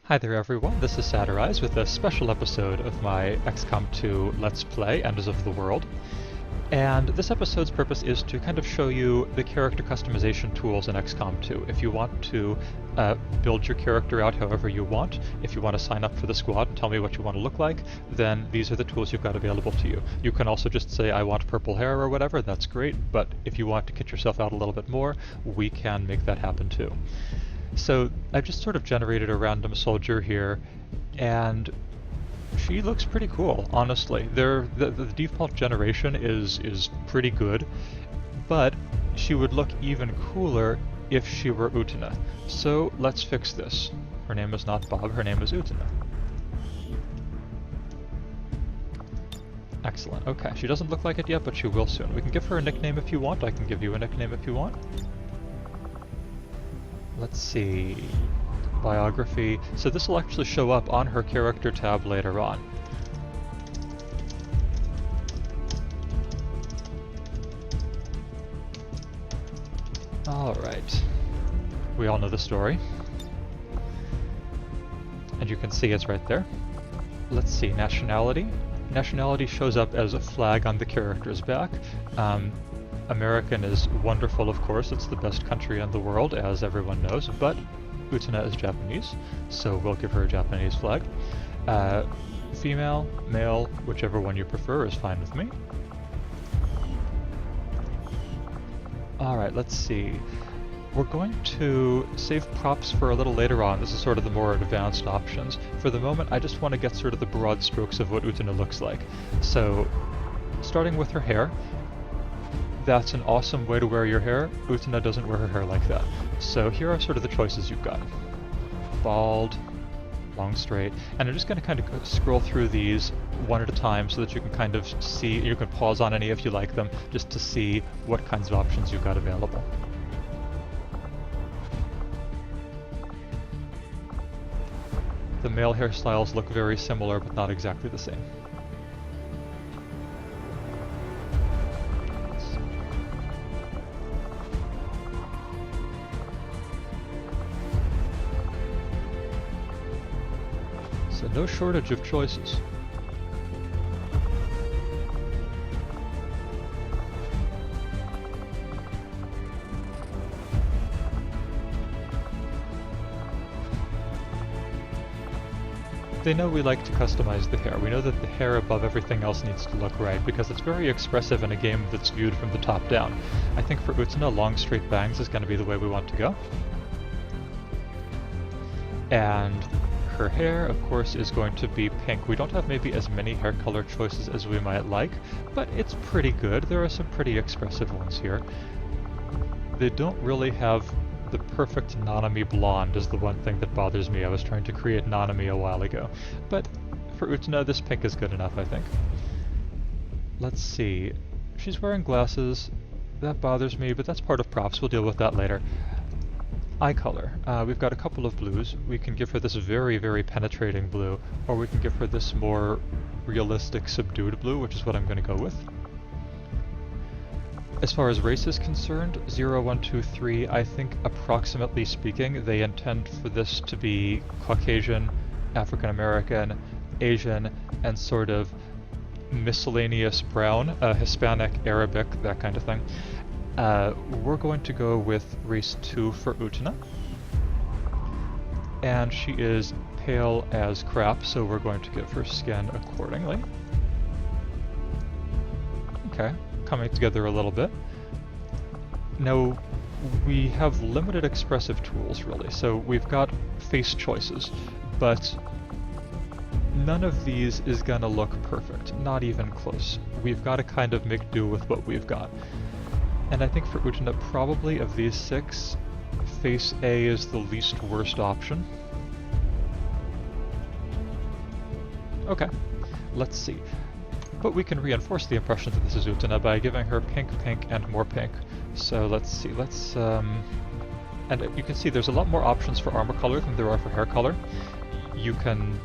Hi there everyone, this is Satirize with a special episode of my XCOM 2 Let's Play, Enders of the World. And this episode's purpose is to kind of show you the character customization tools in XCOM 2. If you want to build your character out however you want, if you want to sign up for the squad and tell me what you want to look like, then these are the tools you've got available to you. You can also just say, I want purple hair or whatever, that's great, but if you want to kit yourself out a little bit more, we can make that happen too. So I've just sort of generated a random soldier here, and she looks pretty cool, honestly. The default generation is pretty good, but she would look even cooler if she were Utena. So let's fix this. Her name is not Bob, her name is Utena. Excellent, okay. She doesn't look like it yet, but she will soon. We can give her a nickname if you want. I can give you a nickname if you want. Let's see, biography. So this will actually show up on her character tab later on. Alright, we all know the story. And you can see it's right there. Let's see, nationality. Nationality shows up as a flag on the character's back. American is wonderful, of course, it's the best country in the world, as everyone knows, but Utena is Japanese, so we'll give her a Japanese flag. Female, male, whichever one you prefer is fine with me. Alright, let's see. We're going to save props for a little later on. This is sort of the more advanced options. For the moment, I just want to get sort of the broad strokes of what Utena looks like. So, starting with her hair, that's an awesome way to wear your hair. Utena doesn't wear her hair like that. So here are sort of the choices you've got. Bald, long straight, and I'm just going to kind of scroll through these one at a time so that you can kind of see, you can pause on any if you like them, just to see what kinds of options you've got available. The male hairstyles look very similar, but not exactly the same. So no shortage of choices. They know we like to customize the hair. We know that the hair above everything else needs to look right, because it's very expressive in a game that's viewed from the top down. I think for Utena, long straight bangs is going to be the way we want to go. And her hair, of course, is going to be pink. We don't have maybe as many hair color choices as we might like, but it's pretty good. There are some pretty expressive ones here. They don't really have the perfect Nanami blonde is the one thing that bothers me. I was trying to create Nanami a while ago. But for Utena, this pink is good enough, I think. Let's see. She's wearing glasses. That bothers me, but that's part of props. We'll deal with that later. Eye color. We've got a couple of blues. We can give her this very, very penetrating blue, or we can give her this more realistic subdued blue, which is what I'm going to go with. As far as race is concerned, 0, 1, 2, 3, I think approximately speaking, they intend for this to be Caucasian, African American, Asian, and sort of miscellaneous brown, Hispanic, Arabic, that kind of thing. We're going to go with race 2 for Utena. And she is pale as crap, so we're going to give her skin accordingly. Okay, coming together a little bit. Now, we have limited expressive tools, really, so we've got face choices, but none of these is gonna look perfect, not even close. We've got to kind of make do with what we've got. And I think for Utena, probably of these 6, face A is the least worst option. Okay, let's see. But we can reinforce the impression that this is Utena by giving her pink, pink, and more pink. So let's see, and you can see there's a lot more options for armor color than there are for hair color. You can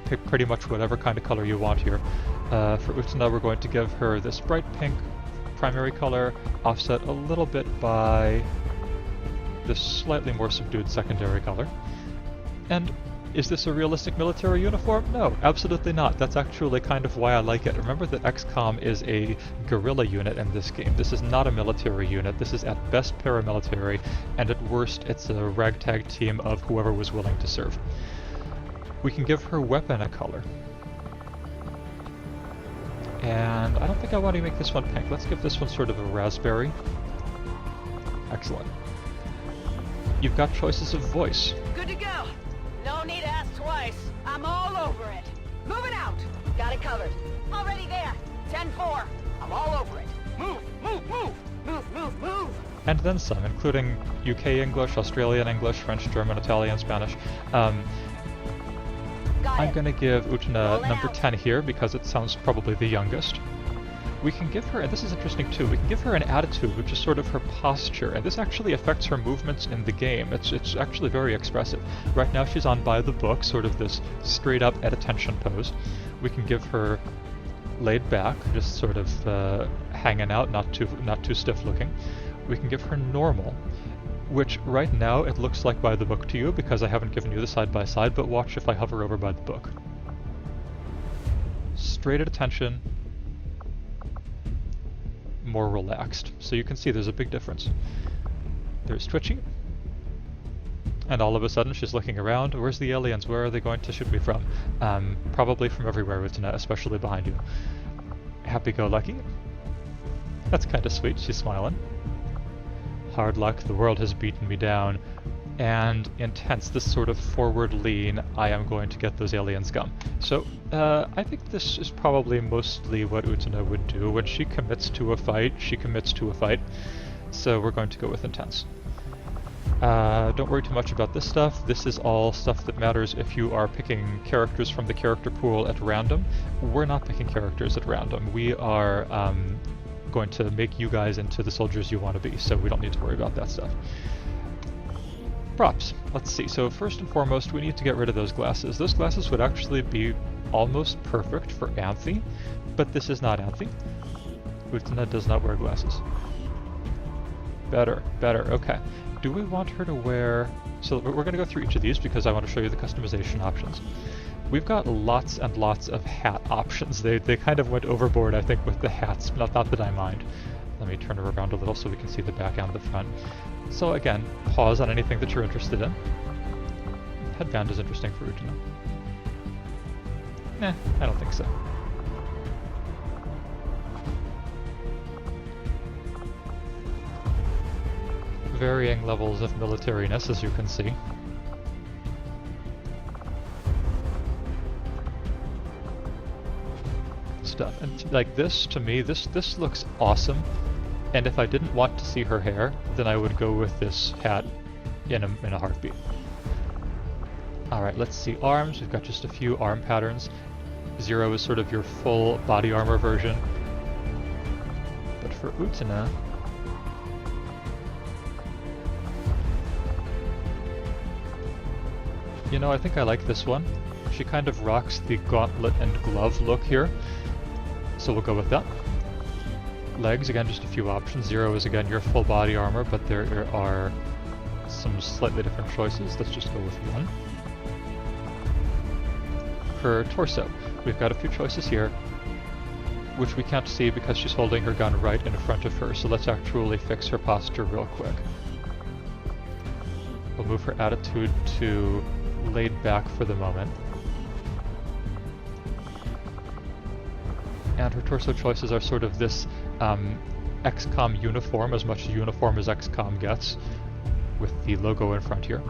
pick pretty much whatever kind of color you want here. For Utena, we're going to give her this bright pink primary color, offset a little bit by this slightly more subdued secondary color. And Is this a realistic military uniform? No, absolutely not. That's actually kind of why I like it. Remember that XCOM is a guerrilla unit in this game. This is not a military unit. This is at best paramilitary, and at worst it's a ragtag team of whoever was willing to serve. We can give her weapon a color. And I don't think I want to make this one pink. Let's give this one sort of a raspberry. Excellent. You've got choices of voice. Good to go. No need to ask twice. I'm all over it. Moving out. Got it covered. Already there. 10-4. I'm all over it. Move, move, move. Move, move, move. And then some, including UK English, Australian English, French, German, Italian, Spanish. I'm going to give Utena number 10 here because it sounds probably the youngest. We can give her, and this is interesting too, we can give her an attitude, which is sort of her posture, and this actually affects her movements in the game. It's actually very expressive. Right now she's on by the book, sort of this straight up at attention pose. We can give her laid back, just sort of hanging out, not too stiff looking. We can give her normal, which right now it looks like by the book to you because I haven't given you the side by side, but watch if I hover over by the book. Straight at attention, more relaxed. So you can see there's a big difference. There's twitching, and all of a sudden she's looking around. Where's the aliens? Where are they going to shoot me from? Probably from everywhere, Utena, especially behind you. Happy-go-lucky. That's kind of sweet, she's smiling. Hard luck, the world has beaten me down. And intense, this sort of forward lean, I am going to get those alien scum. So, I think this is probably mostly what Utena would do. When she commits to a fight, she commits to a fight. So we're going to go with intense. Don't worry too much about this stuff. This is all stuff that matters if you are picking characters from the character pool at random. We're not picking characters at random. We are going to make you guys into the soldiers you want to be, so we don't need to worry about that stuff. Props. Let's see. So first and foremost, we need to get rid of those glasses. Those glasses would actually be almost perfect for Anthe, but this is not Anthe. Utena does not wear glasses. Better, okay. Do we want her to wear... So we're going to go through each of these because I want to show you the customization options. We've got lots and lots of hat options. They kind of went overboard, I think, with the hats. Not that I mind. Let me turn her around a little so we can see the back and the front. So again, pause on anything that you're interested in. Headband is interesting for Utena. Nah, I don't think so. Varying levels of militariness, as you can see. Stuff. And like this, to me, this looks awesome. And if I didn't want to see her hair, then I would go with this hat in a heartbeat. Alright, let's see arms. We've got just a few arm patterns. 0 is sort of your full body armor version. But for Utena... You know, I think I like this one. She kind of rocks the gauntlet and glove look here. So we'll go with that. Legs, again, just a few options. 0 is, again, your full body armor, but there are some slightly different choices. Let's just go with 1. Her torso, we've got a few choices here, which we can't see because she's holding her gun right in front of her, so let's actually fix her posture real quick. We'll move her attitude to laid back for the moment. And her torso choices are sort of this XCOM uniform, as much uniform as XCOM gets, with the logo in front here.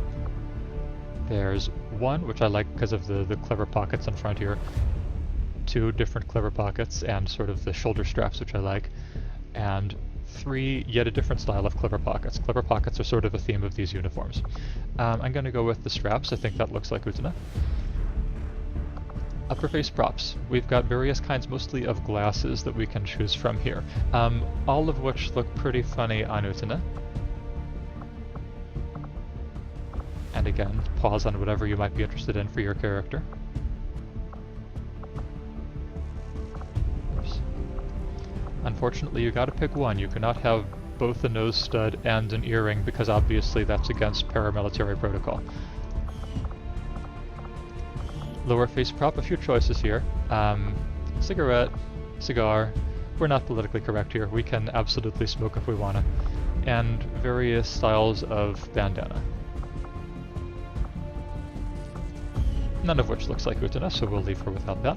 There's 1, which I like because of the clever pockets in front here. 2 different clever pockets, and sort of the shoulder straps, which I like. And 3, yet a different style of clever pockets. Clever pockets are sort of a theme of these uniforms. I'm going to go with the straps. I think that looks like Utena. Upper face props. We've got various kinds, mostly of glasses, that we can choose from here. All of which look pretty funny on Utena. And again, pause on whatever you might be interested in for your character. Oops. Unfortunately, you gotta pick one. You cannot have both a nose stud and an earring because obviously that's against paramilitary protocol. Lower face prop, a few choices here. Cigarette, cigar. We're not politically correct here. We can absolutely smoke if we wanna. And various styles of bandana. None of which looks like Utena, so we'll leave her without that.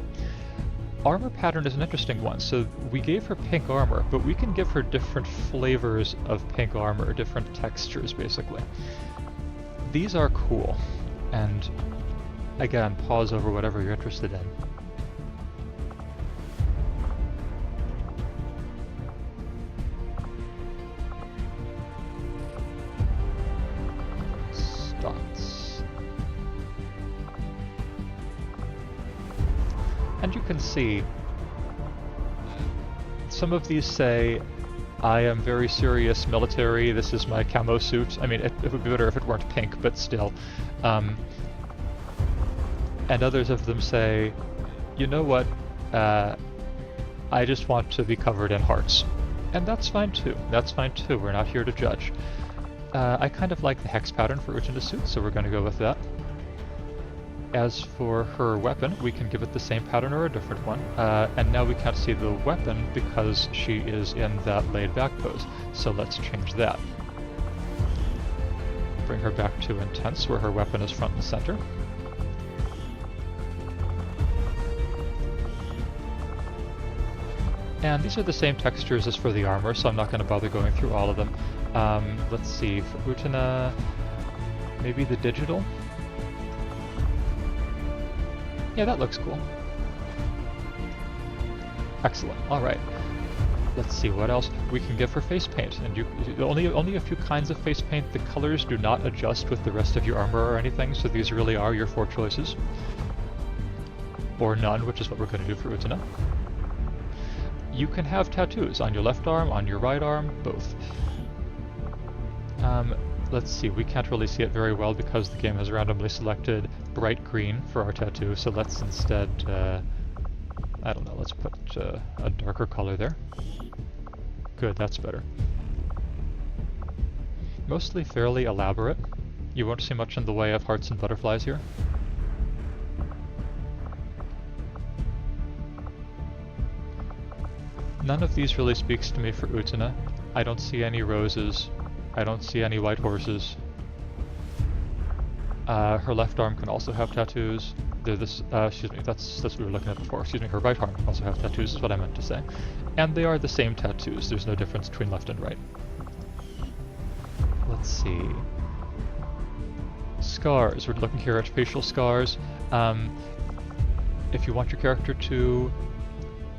Armor pattern is an interesting one. So we gave her pink armor, but we can give her different flavors of pink armor, different textures, basically. These are cool. And again, pause over whatever you're interested in. And you can see some of these say, I am very serious military, this is my camo suit. I mean, it would be better if it weren't pink, but still. And others of them say, you know what, I just want to be covered in hearts. And that's fine too, we're not here to judge. I kind of like the hex pattern for Utena's suit, so we're going to go with that. As for her weapon, we can give it the same pattern or a different one, and now we can't see the weapon because she is in that laid back pose, so let's change that. Bring her back to intense, where her weapon is front and center. And these are the same textures as for the armor, so I'm not going to bother going through all of them. Let's see, for Utena, maybe the digital? Yeah, that looks cool. Excellent. All right. Let's see what else we can give her face paint. And only a few kinds of face paint. The colors do not adjust with the rest of your armor or anything, so these really are your 4 choices. Or none, which is what we're going to do for Utena. You can have tattoos on your left arm, on your right arm, both. Let's see, we can't really see it very well because the game has randomly selected bright green for our tattoo, so let's instead, I don't know, let's put a darker color there. Good, that's better. Mostly fairly elaborate. You won't see much in the way of hearts and butterflies here. None of these really speaks to me for Utena. I don't see any roses. I don't see any white horses. Her left arm can also have tattoos. Excuse me, that's what we were looking at before. Excuse me, her right arm can also have tattoos is what I meant to say. And they are the same tattoos. There's no difference between left and right. Let's see. Scars. We're looking here at facial scars. If you want your character to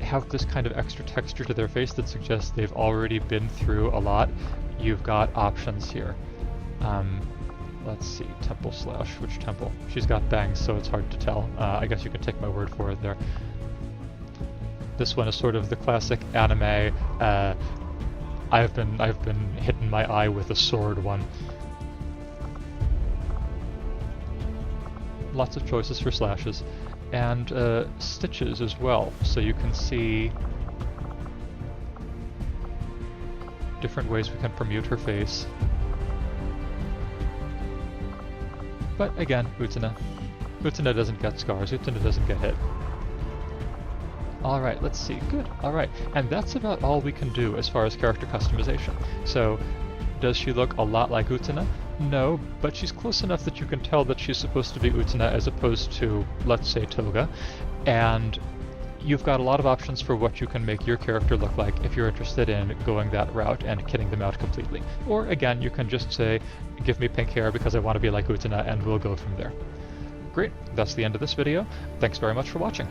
have this kind of extra texture to their face that suggests they've already been through a lot, you've got options here. Let's see, temple slash, which temple? She's got bangs, so it's hard to tell. I guess you can take my word for it there. This one is sort of the classic anime, I've been hitting my eye with a sword one. Lots of choices for slashes. And stitches as well, so you can see different ways we can permute her face. But again, Utena doesn't get scars, Utena doesn't get hit. Alright, let's see, good, alright. And that's about all we can do as far as character customization. So, does she look a lot like Utena? No, but she's close enough that you can tell that she's supposed to be Utena as opposed to, let's say, Toga. And you've got a lot of options for what you can make your character look like if you're interested in going that route and kitting them out completely. Or again, you can just say, give me pink hair because I want to be like Utena, and we'll go from there. Great, that's the end of this video. Thanks very much for watching.